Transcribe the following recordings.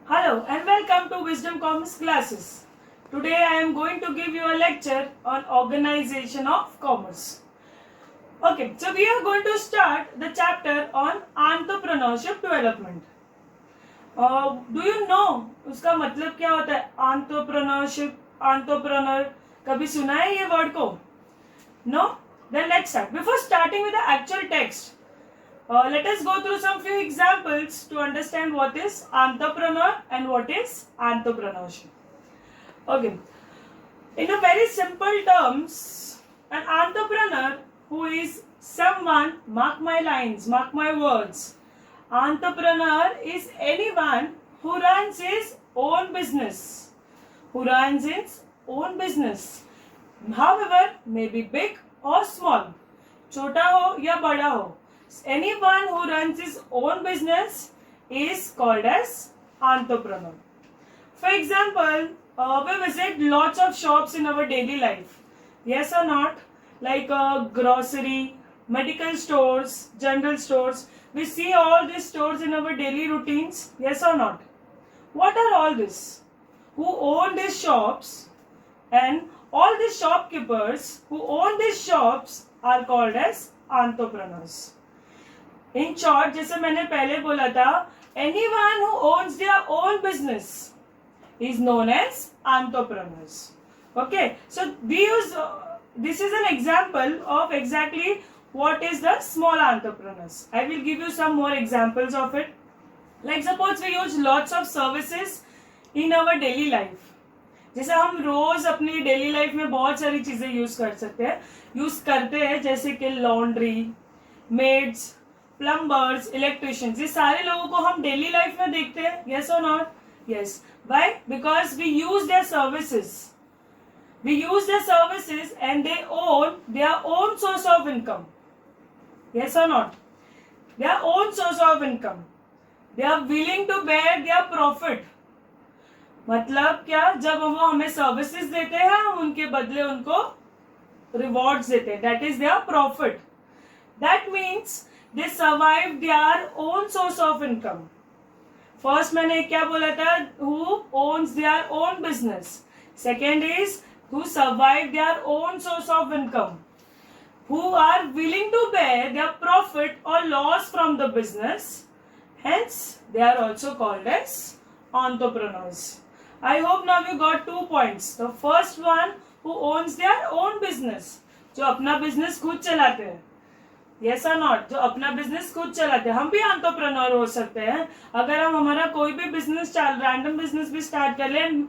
Hello and welcome to Wisdom Commerce classes. Today I am going to give you a lecture on organization of commerce. Okay, so we are going to start the chapter on entrepreneurship development. Do you know उसका मतलब क्या होता है? Entrepreneurship, entrepreneur, कभी सुना है ये word को? No? Then let's start. Before starting with the actual text, let us go through some few examples to understand what is entrepreneur and what is entrepreneurship. Okay, in a very simple terms, an entrepreneur who is someone, mark my lines, mark my words, entrepreneur is anyone who runs his own business, however may be big or small, छोटा हो या बड़ा हो. Anyone who runs his own business is called as entrepreneur. For example, we visit lots of shops in our daily life. Yes or not? Like grocery, medical stores, general stores. We see all these stores in our daily routines. Yes or not? What are all this? Who own these shops? And all these shopkeepers who own these shops are called as entrepreneurs. In short, जैसे मैंने पहले बोला था, anyone who owns their own business is known as entrepreneurs. Okay, so we use this is an example of exactly what is the small entrepreneurs. I will give you some more examples of it. Like suppose we use lots of services in our daily life. जैसे हम रोज अपनी daily life में बहुत सारी चीजें use करते हैं जैसे कि लॉन्ड्री, मेड्स, प्लम्बर्स, इलेक्ट्रिशियंस. ये सारे लोगों को हम डेली लाइफ में देखते हैं. Yes or not? Yes. Why? Because we use their services and they own their own source of income. Yes or not? Their own source of income. They are willing to bear their profit. मतलब क्या, जब वो हमें services देते हैं हम उनके बदले उनको रिवॉर्ड्स देते हैं. That is their profit. That means they survive their own source of income. First मैंने क्या बोला था? Who owns their own business. Second is who survive their own source of income, who are willing to bear their profit और loss from the business. Hence, they are also called as entrepreneurs. I hope now you got 2 points. The first one, who owns their own business, जो अपना business खुद चलाते हैं. Yes or not? जो अपना business खुद चलाते हैं. हम भी entrepreneur हो सकते हैं अगर हम हमारा कोई भी बिजनेस रैंडम बिजनेस भी स्टार्ट कर लें.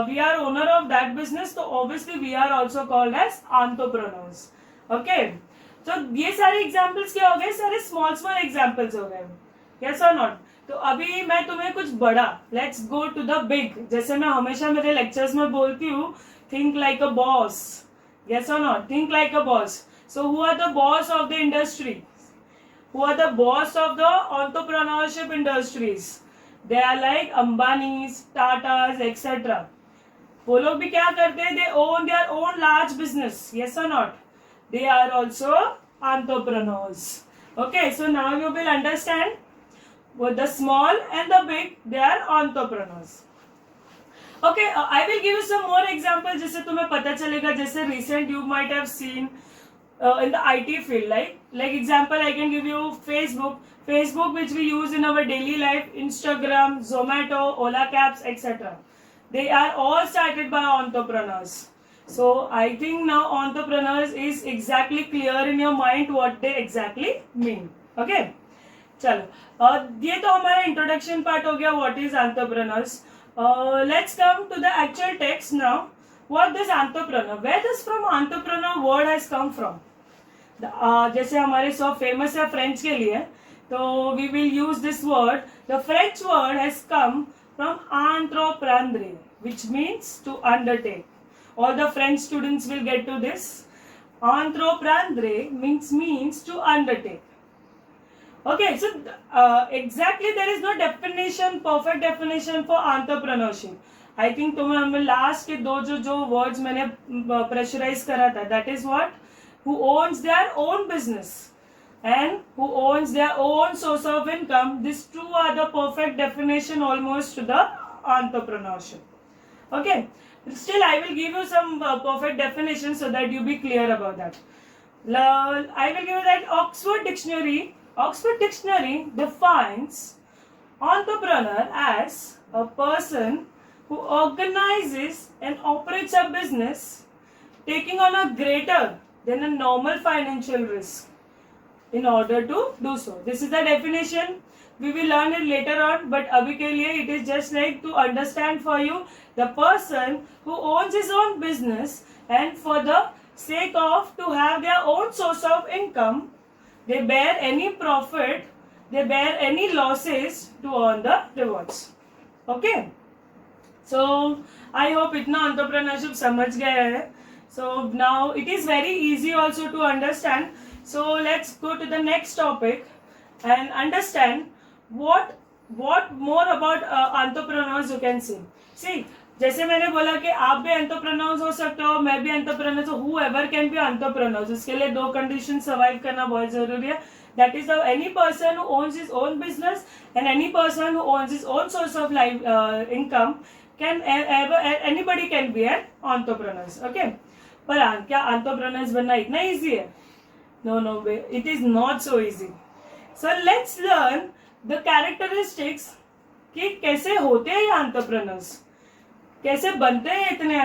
We are owner of that business, तो obviously we are also called as entrepreneurs. Okay? तो ये सारे एग्जाम्पल्स क्या हो गए? सारे स्मॉल एग्जाम्पल्स हो गए. Yes or not? तो अभी मैं तुम्हें कुछ बड़ा, let's go to the big. जैसे मैं हमेशा मेरे लेक्चर्स में बोलती हूँ, think like a boss. Yes or not? Think like a boss. So who are the boss of the industry? Who are the boss of the entrepreneurship industries? They are like Ambani's, Tata's, etc. वो लोग भी क्या करते हैं? They own their own large business. Yes or not? They are also entrepreneurs. Okay, so now you will understand both the small and the big, they are entrepreneurs. Okay, I will give you some more examples जिससे तुम्हें पता चलेगा. जैसे recent you might have seen in the IT field, like example I can give you Facebook which we use in our daily life, Instagram, Zomato, Ola Cabs, etc. They are all started by entrepreneurs. So I think now entrepreneurs is exactly clear in your mind what they exactly mean. Okay, चलो ये तो हमारा introduction part हो गया. What is entrepreneurs. Let's come to the actual text now. What this entrepreneur, where this from entrepreneur word has come from. जैसे हमारे so famous है French के लिए, तो we will use this word. The French word has come from entreprendre, which means to undertake. All the French students will get to this. Entreprendre means to undertake. Okay, so exactly there is no perfect definition for entrepreneurship. I think तुम्हें हमें last के दो जो words मैंने pressurise करा था, that is what, who owns their own business. and who owns their own source of income. These two are the perfect definition almost to the entrepreneurship. Okay, still I will give you some perfect definitions so that you be clear about that. I will give you that Oxford Dictionary defines entrepreneur as a person who organizes and operates a business taking on a greater than a normal financial risk in order to do so. This is the definition. We will learn it later on, but abhi ke liye it is just like to understand for you, the person who owns his own business and for the sake of to have their own source of income, they bear any profit, they bear any losses to earn the rewards. Okay. So I hope itna entrepreneurship samajh gaya hai. So now it is very easy also to understand. So let's go to the next topic and understand what more about entrepreneurs you can see. See, जैसे मैंने बोला कि आप भी entrepreneurs हो सकते हो, मैं भी एंटरप्रेन्योर, हो whoever can be entrepreneurs. उसके लिए दो कंडीशन सर्वाइव करना बहुत जरूरी है. That is any person who owns his own business and any person who owns his own source of income can anybody can be an entrepreneurs. Okay, पर क्या entrepreneurs बनना इतना easy है? No way. It is not so easy. So let's learn the characteristics कि कैसे होते हैं ये entrepreneurs, कैसे बनते हैं इतने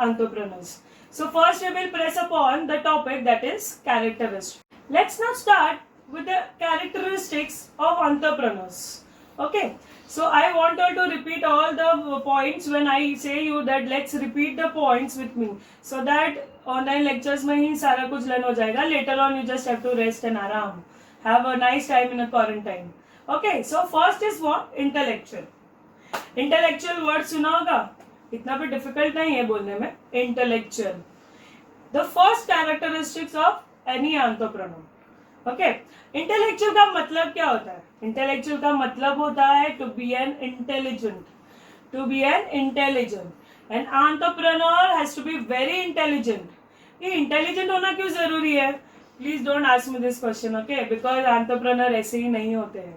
entrepreneurs. So first we will press upon the topic that is characteristics. Let's now start with the characteristics of entrepreneurs. Okay. So I want you to repeat all the points when I say you that let's repeat the points with me so that online lectures में ही सारा कुछ learn हो जाएगा. Later on you just have to rest and आराम. Have a nice time in a quarantine. Okay. So first is what? Intellectual. Intellectual word सुना होगा? इतना भी difficult नहीं है बोलने में. Intellectual. The first characteristics of any entrepreneur. Okay. Intellectual का मतलब क्या होता है? Intellectual का मतलब होता है to be an intelligent. To be an intelligent. An entrepreneur has to be very intelligent. ये intelligent होना क्यों जरूरी है? Please don't ask me this question, okay? Because entrepreneur ऐसे ही नहीं होते हैं.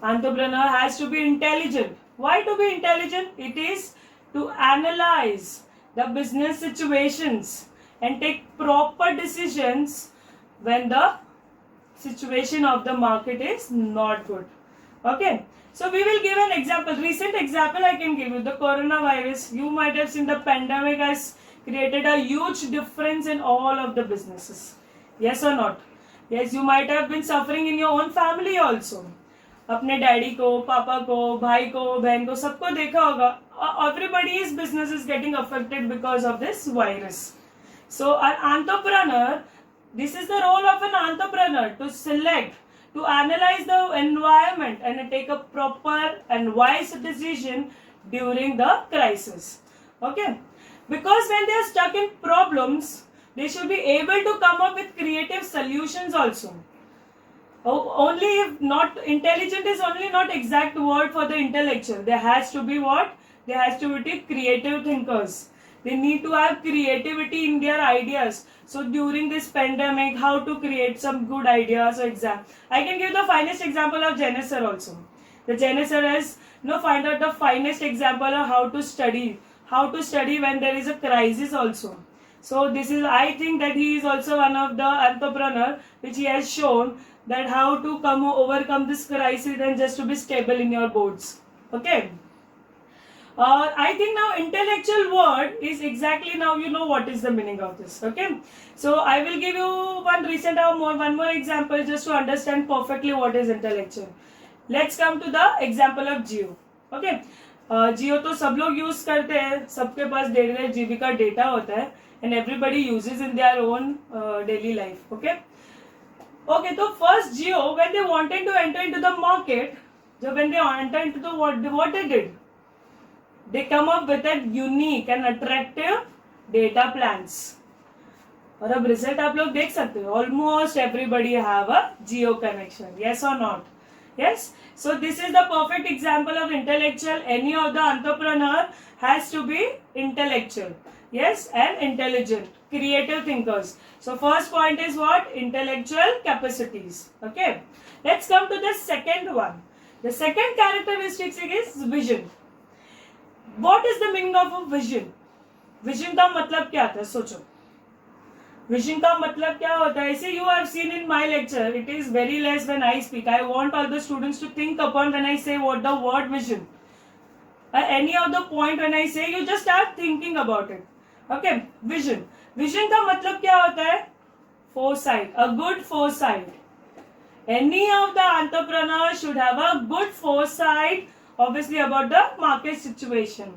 Entrepreneur has to be intelligent. Why to be intelligent? It is to analyze the business situations and take proper decisions when the situation of the market is not good. Okay. So we will give an example. Recent example I can give you. The coronavirus. You might have seen the pandemic has created a huge difference in all of the businesses. Yes or not? Yes, you might have been suffering in your own family also. अपने daddy को, पापा को, भाई को, बहन को, सबको देखा होगा. Everybody's business is getting affected because of this virus. So an entrepreneur, this is the role of an entrepreneur to select, to analyze the environment and take a proper and wise decision during the crisis. Okay? Because when they are stuck in problems, they should be able to come up with creative solutions also. Only if not, intelligent is only not exact word for the intellectual. There has to be what? There has to be creative thinkers. They need to have creativity in their ideas. So during this pandemic, how to create some good ideas or I can give the finest example of Geneser also. The Geneser has find out the finest example of how to study when there is a crisis also. So this is, I think that he is also one of the entrepreneur which he has shown that how to overcome this crisis and just to be stable in your boards. Okay. I think now intellectual word is exactly now you know what is the meaning of this. Okay. So I will give you one more example just to understand perfectly what is intellectual. Let's come to the example of Jio. Okay. Jio तो सब लोग use करते हैं, सबके पास 1.5 GB का data होता है and everybody uses in their own daily life. Okay. Okay, so first Jio, when they wanted to enter into the market, when they enter into the what they did? They come up with a unique and attractive data plans. और अब result आप लोग देख सकते हो. Almost everybody have a Jio connection. Yes or not? Yes. So this is the perfect example of intellectual. Any of the entrepreneur has to be intellectual. Yes, and intelligent, creative thinkers. So first point is what? Intellectual capacities. Okay. Let's come to the second one. The second characteristic is vision. What is the meaning of a vision? Vision का मतलब क्या था? सोचो, vision का मतलब क्या होता है? See, you have seen in my lecture, it is very less when I speak. I want all the students to think upon when I say what the word vision. Any of the point when I say, you just start thinking about it. Okay, vision. Vision का मतलब क्या होता है? Foresight, a good foresight. Any of the entrepreneurs should have a good foresight, obviously, about the market situation.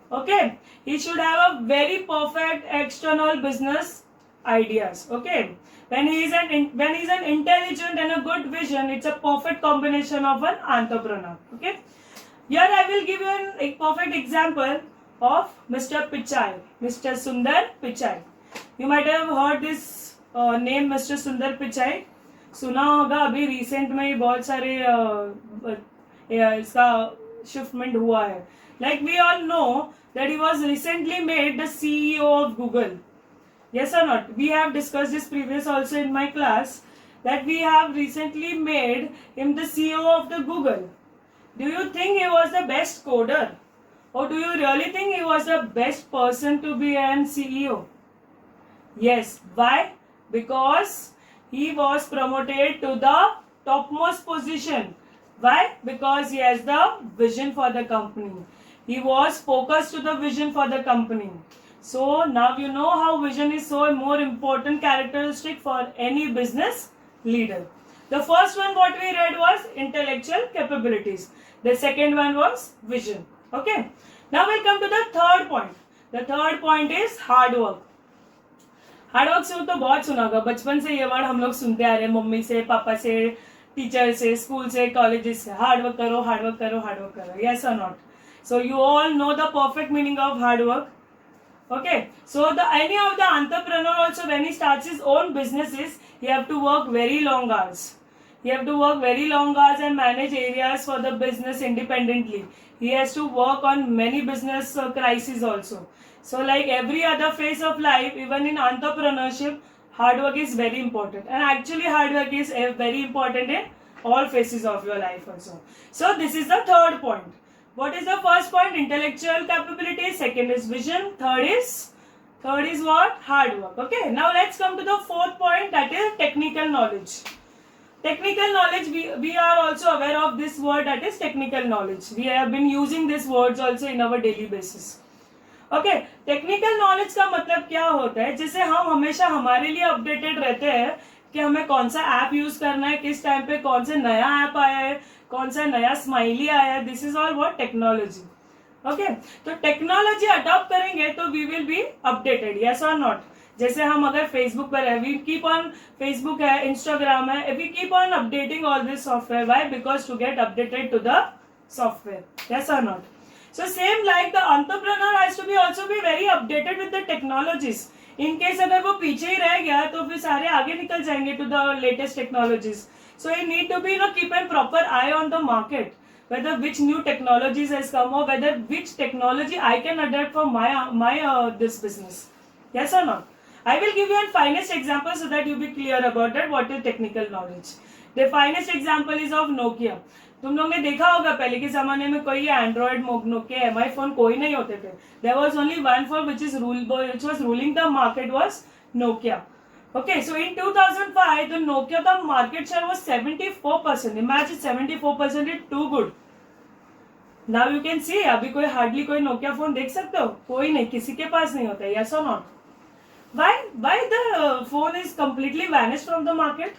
Okay, he should have a very perfect external business ideas. Okay, when he is an intelligent and a good vision, it's a perfect combination of an entrepreneur. Okay, here I will give you a perfect example of Mr. Pichai, Mr. Sundar Pichai. You might have heard this name, Mr. Sundar Pichai. सुना होगा, अभी recent में ही बहुत सारे इसका shiftment हुआ है. Like we all know that he was recently made the CEO of Google. Yes or not? We have discussed this previous also in my class, that we have recently made him the CEO of the Google. Do you think he was the best coder? Or do you really think he was the best person to be an CEO? Yes. Why? Because he was promoted to the topmost position. Why? Because he has the vision for the company. He was focused to the vision for the company. So now you know how vision is so more important characteristic for any business leader. The first one what we read was intellectual capabilities. The second one was vision. Okay. Now we'll come to the third point. The third point is hard work. Hard work से तो बहुत सुना होगा, बचपन से ये word हम लोग सुनते आ रहे हैं, मम्मी से, पापा से, टीचर से, स्कूल से, कॉलेजेस से. हार्ड वर्क करो, हार्ड वर्क करो, हार्ड वर्क करो. Yes or not? So you all know the perfect meaning of hard work. Okay, so any of the entrepreneur also, when he starts his own businesses, he have to work very long hours. He have to work very long hours and manage areas for the business independently. He has to work on many business crises also. So like every other phase of life, even in entrepreneurship, hard work is very important. And actually hard work is very important in all phases of your life also. So this is the third point. What is the first point? Intellectual capability. Second is vision. Third is what? Hard work. Okay. Now let's come to the fourth point, that is technical knowledge. Technical knowledge, we are also aware of this word, that is technical knowledge. We have been using these words also in our daily basis. Okay, technical knowledge का मतलब क्या होता है? जैसे हम हमेशा हमारे लिए अपडेटेड रहते हैं कि हमें कौन सा ऐप यूज करना है, किस टाइम पे कौन सा नया ऐप आया है, कौन सा नया स्माइली आया है. This is all what technology. Okay, तो टेक्नोलॉजी अडॉप्ट करेंगे तो we will be updated. Yes or not? जैसे हम अगर फेसबुक पर है, वी कीप ऑन, फेसबुक है, इंस्टाग्राम है, we keep on updating all this software. Why? Because to get updated to the software. Yes or not? So same like the entrepreneur has to be also be very updated with the technologies. In case अगर वो पीछे ही रह गया तो फिर सारे आगे निकल जाएंगे to the latest technologies. So you need to be keep a proper eye on the market, whether which new technologies has come or whether which technology I can adapt for my this business. Yes or not? I will give you a finest example so that you be clear about that what is technical knowledge. The finest example is of Nokia. तुम लोग ने देखा होगा पहले के जमाने में कोई एंड्रॉइड, नोकिया, एमआई फोन कोई नहीं होते थे. There was only one phone which was ruling the market was Nokia. Okay, so in 2005 the Nokia the market share was 74%. Imagine 74% is too good. Now you can see अभी कोई hardly कोई Nokia phone देख सकते हो? कोई नहीं, किसी के पास नहीं होता. Yes or not? Why the phone is completely vanished from the market?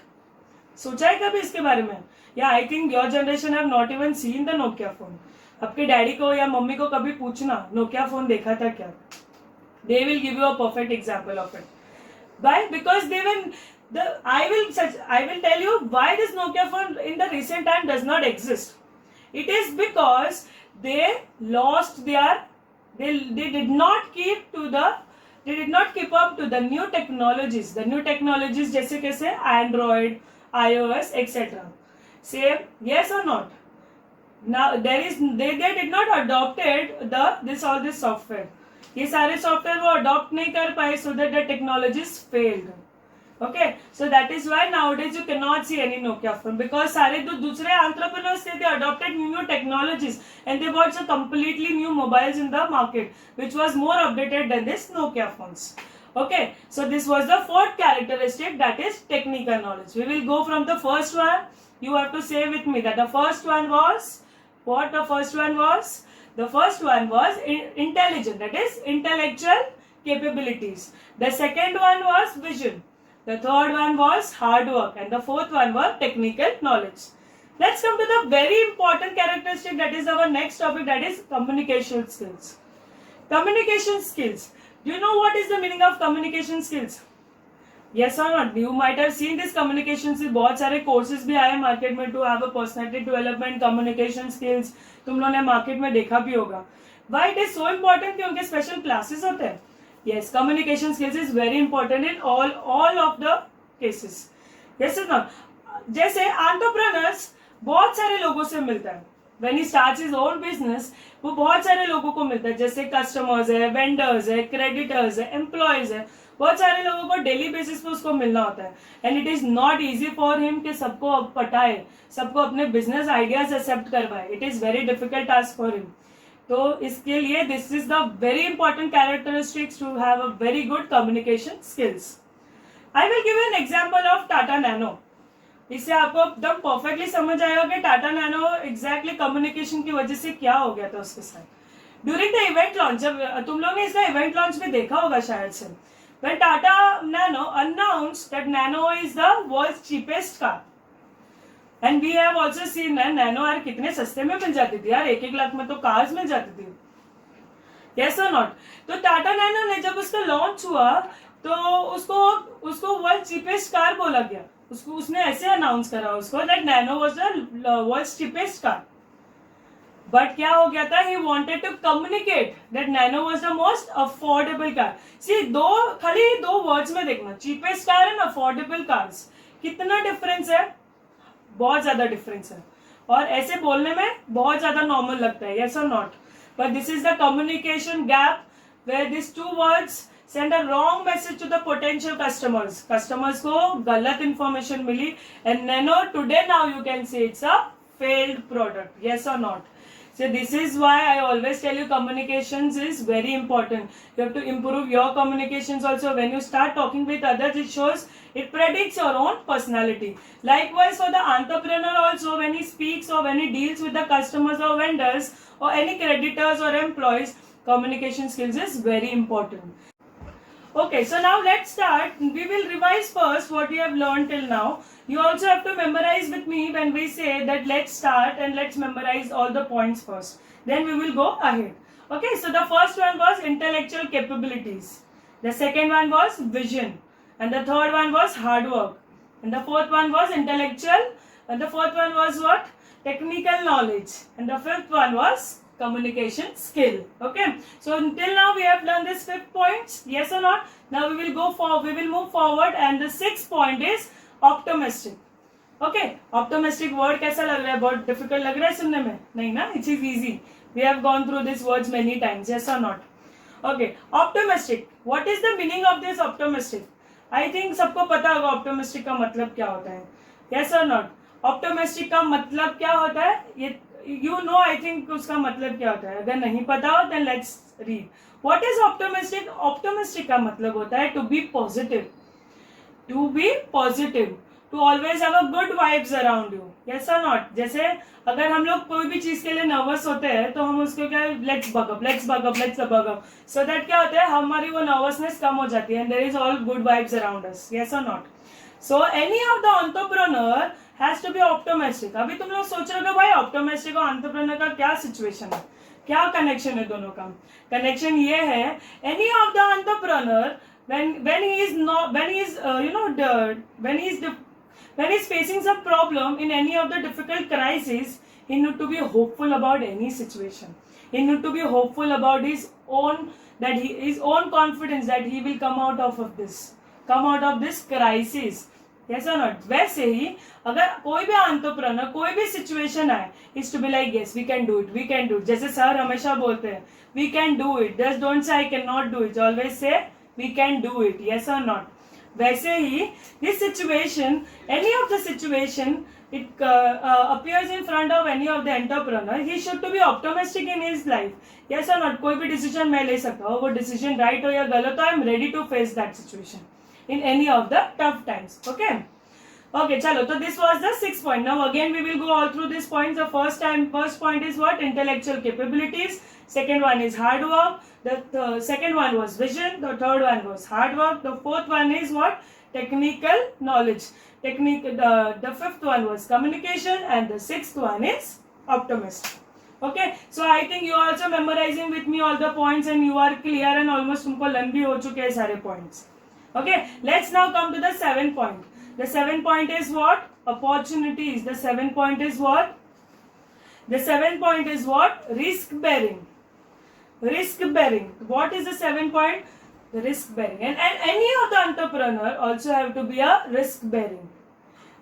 सोचा है कभी इसके बारे में? या I think your generation have not even seen the Nokia phone. आपके डैडी को या मम्मी को कभी पूछना नोकिया फोन देखा था क्या? They will give you a perfect example of it. Why? Because they will I will tell you why this Nokia phone in the recent time does not exist. It is because they lost their they did not keep up to the new technologies. The new technologies जैसे कैसे Android, iOS, etc. Say yes or not? Now they did not adopted this software. ये सारे software वो adopt नहीं कर पाए, so that the technologies failed. Okay, so that is why nowadays you cannot see any Nokia phone, because सारे जो दूसरे entrepreneurs थे, they adopted new technologies and they bought some completely new mobiles in the market, which was more updated than this Nokia phones. Okay, so this was the fourth characteristic, that is technical knowledge. We will go from the first one. You have to say with me that the first one was what? The first one was intelligent, that is intellectual capabilities. The second one was vision. The third one was hard work, and the fourth one was technical knowledge. Let's come to the very important characteristic, that is our next topic, that is communication skills. Communication skills. Do you know what is the meaning of communication skills? Yes or not? You might have seen this communication skills. बहुत सारे courses भी आए market में to have a personality development, communication skills. तुम लोगों ने market में देखा भी होगा. Why it is so important? कि उनके special classes होते हैं. Yes, communication skills is very important in all of the cases. Yes or not? जैसे entrepreneurs बहुत सारे लोगों से मिलता है. When he starts his own business, वो बहुत सारे लोगों को मिलता है, जैसे customers है, vendors है, creditors है, employees है. बहुत सारे लोगों को डेली बेसिस पे उसको मिलना होता है. And it is not easy for him कि सबको पटाए, सबको अपने बिजनेस आइडियाज एक्सेप्ट करवाए. It is very difficult task for him. तो इसके लिए this is the very important characteristics to have a very good communication skills. I will give an example of Tata Nano. इससे आपको एकदम परफेक्टली समझ आएगा कि टाटा नैनो एग्जैक्टली कम्युनिकेशन की वजह से क्या हो गया था उसके साथ. ड्यूरिंग द इवेंट लॉन्च, जब तुम लोग ने इसका इवेंट लॉन्च भी देखा होगा शायद से, when Tata Nano announced that Nano is the world's cheapest car. And we have also seen that Nano यार कितने सस्ते में मिल जाती थी यार, 1-1 लाख में तो कार्स मिल जाती थी. Yes or not? तो टाटा नैनो ने जब उसका लॉन्च हुआ तो उसको वर्ल्ड चीपेस्ट कार बोला गया. उसने ऐसे अनाउंस करा उसको that Nano was the world's cheapest car. But क्या हो गया था, he wanted to communicate that Nano was the most affordable car. See, खाली दो वर्ड्स में देखना, cheapest car and affordable cars, कितना डिफरेंस है, बहुत ज्यादा डिफरेंस है. और ऐसे बोलने में बहुत ज्यादा नॉर्मल लगता है. yes or not? But this is the communication gap where these two words send a wrong message to the potential customers. Customers को गलत information milli and Nano today now you can say it's a failed product. yes or not? So this is why I always tell you communications is very important. You have to improve your communications also. When you start talking with others, it shows, it predicts your own personality. Likewise for the entrepreneur also, when he speaks or when he deals with the customers or vendors or any creditors or employees, communication skills is very important. Okay, so now let's start. We will revise first what you have learned till now. You also have to memorize with me when we say that let's start, and let's memorize all the points first. Then we will go ahead. Okay, so the first one was intellectual capabilities. The second one was vision. And the third one was hard work. And the fourth one was intellectual. And the fourth one was what? Technical knowledge. And the fifth one was communication skill. Okay, so until now we have done this 5 points. Yes or not? Now we will move forward, and the 6th point is optimistic. Okay, optimistic word कैसा लग रहा है? बहुत difficult लग रहा है सुनने में? नहीं ना? It is easy. We have gone through these words many times. Yes or not? Okay, optimistic. What is the meaning of this optimistic? I think सबको पता होगा optimistic का मतलब क्या होता है. Yes or not? Optimistic का मतलब क्या होता है? ये you know, I think उसका मतलब क्या होता है. अगर नहीं पता हो then let's read. What is optimistic? Optimistic का मतलब होता है to be positive. To be positive. To always have a good vibes around you. Yes or not? जैसे अगर हम लोग कोई भी चीज के लिए नर्वस होते हैं तो हम उसको क्या, let's bug up. So that क्या होता है, हमारी वो नर्वसनेस कम हो जाती है and there is all good vibes around us. Yes or not? So any of the entrepreneur has to be optimistic. अभी तुम लोग सोच रहे हो भाई optimistic और entrepreneur का क्या situation है, क्या कनेक्शन है दोनों का? कनेक्शन ये है, any of the entrepreneur when he is facing some problem in any of the difficult crises, he need to be hopeful about any situation. He need to be hopeful about his own confidence that he will come out of this crisis. yes or not? वैसे ही अगर कोई भी entrepreneur कोई भी situation आए, is to be like yes we can do it, we can do it. जैसे sir हमेशा बोलते हैं we can do it, just don't say I cannot do it, always say we can do it, yes or not? वैसे ही this situation, any of the situation it appears in front of any of the entrepreneur, he should to be optimistic in his life, yes or not? कोई भी decision मैं ले सकता हूँ, वो decision right हो या गलत हो, I am ready to face that situation in any of the tough times. Okay, chalo. So this was the 6th point. Now again we will go all through these points. The first point is what? Intellectual capabilities. Second one is hard work. The second one was vision. The third one was hard work. The fourth one is what? Technical knowledge. The fifth one was communication, and the sixth one is optimism. Okay, so I think you are also memorizing with me all the points and you are clear and almost तुमको learn भी हो चुके हैं सारे points. Okay, let's now come to the 7th point. The 7th point is what? Opportunities. The 7th point is what? The 7th point is what? Risk bearing. Risk bearing. What is the 7th point? The risk bearing. And any of the entrepreneur also have to be a risk bearing.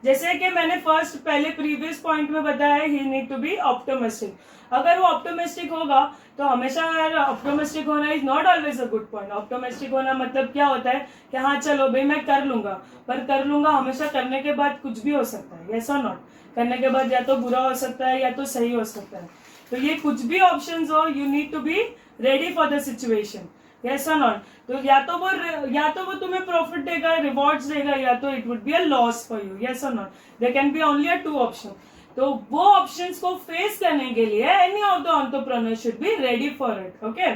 जैसे कि मैंने पहले previous point में बताया, ही need to be optimistic. अगर वो optimistic होगा तो हमेशा ऑप्टिमिस्टिक होना is not always a good point. Optimistic होना मतलब क्या होता है कि हाँ चलो भाई मैं कर लूंगा, पर कर लूंगा हमेशा करने के बाद कुछ भी हो सकता है, यस और नॉट? करने के बाद या तो बुरा हो सकता है या तो सही हो सकता है. तो ये कुछ भी ऑप्शंस हो, you need to be ready for the situation, yes or not? तो या तो वो तुम्हें प्रॉफिट देगा, रिवॉर्ड्स देगा, या तो it would be a loss for you, yes or not? There can be only a 2 option. तो वो ऑप्शंस को फेस करने के लिए any of the entrepreneur should be ready for it. Okay,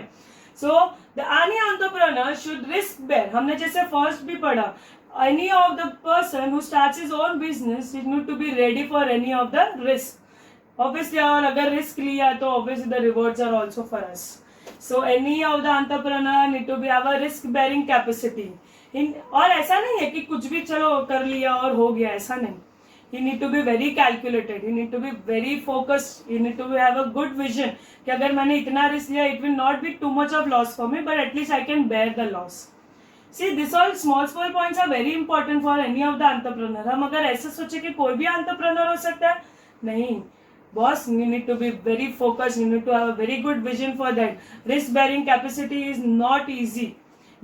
so the any entrepreneur should risk bear. हमने जैसे first भी पढ़ा, any of the person who starts his own business is need to be ready for any of the risk. Obviously, और अगर risk लिया तो obviously the rewards are also for us. So any of the entrepreneur need to have a risk bearing capacity. और ऐसा नहीं है कि कुछ भी चलो कर लिया और हो गया, ऐसा नहीं. You need to be very calculated. You need to be very focused. You need to have a good vision. कि अगर मैंने इतना रिस्क लिया, it will not be too much of loss for me, but at least I can bear the loss. See, this all small points are very important for any of the entrepreneur. हम अगर ऐसे सोचे कि कोई भी entrepreneur हो सकता है, नहीं. Boss, you need to be very focused. You need to have a very good vision for that. Risk bearing capacity is not easy.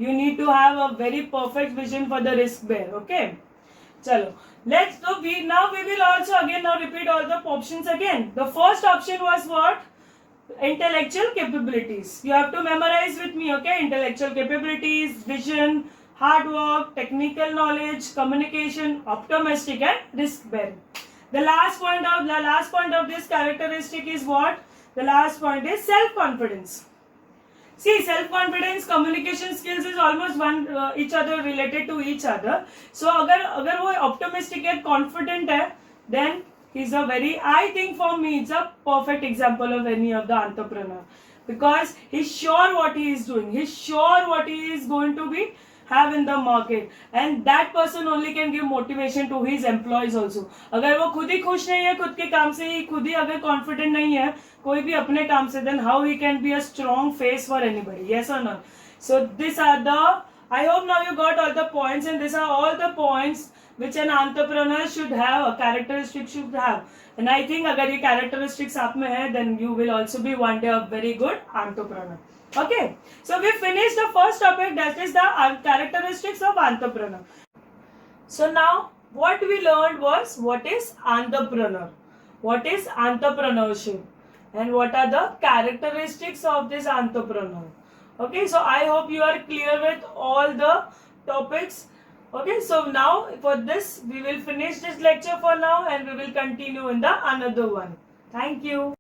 You need to have a very perfect vision for the risk bear. Okay, chalo. Now we will also again now repeat all the options again. The first option was what? Intellectual capabilities. You have to memorize with me. Okay, intellectual capabilities, vision, hard work, technical knowledge, communication, optimistic, and risk bearing. The last point of this characteristic is what? The last point is self-confidence. See, self-confidence, communication skills is almost each other related to each other. So अगर वो optimistic है, confident है, then he's a very, I think for me it's a perfect example of any of the entrepreneur, because he's sure what he is doing. He's sure what he is going to be have in the market, and that person only can give motivation to his employees also. अगर वो खुद ही खुश नहीं है खुद के काम से ही, खुद ही अगर confident नहीं है कोई भी अपने काम से, then how he can be a strong face for anybody, yes or no? So these are the, I hope now you got all the points, and these are all the points which an entrepreneur should have, a characteristic should have. And I think अगर ये characteristics आप में है, then you will also be one day a very good entrepreneur. Okay, so we finished the first topic, that is the characteristics of entrepreneur. So now what we learned was what is entrepreneur, what is entrepreneurship, and what are the characteristics of this entrepreneur. Okay, so I hope you are clear with all the topics. Okay, so now for this we will finish this lecture for now, and we will continue in the another one. Thank you.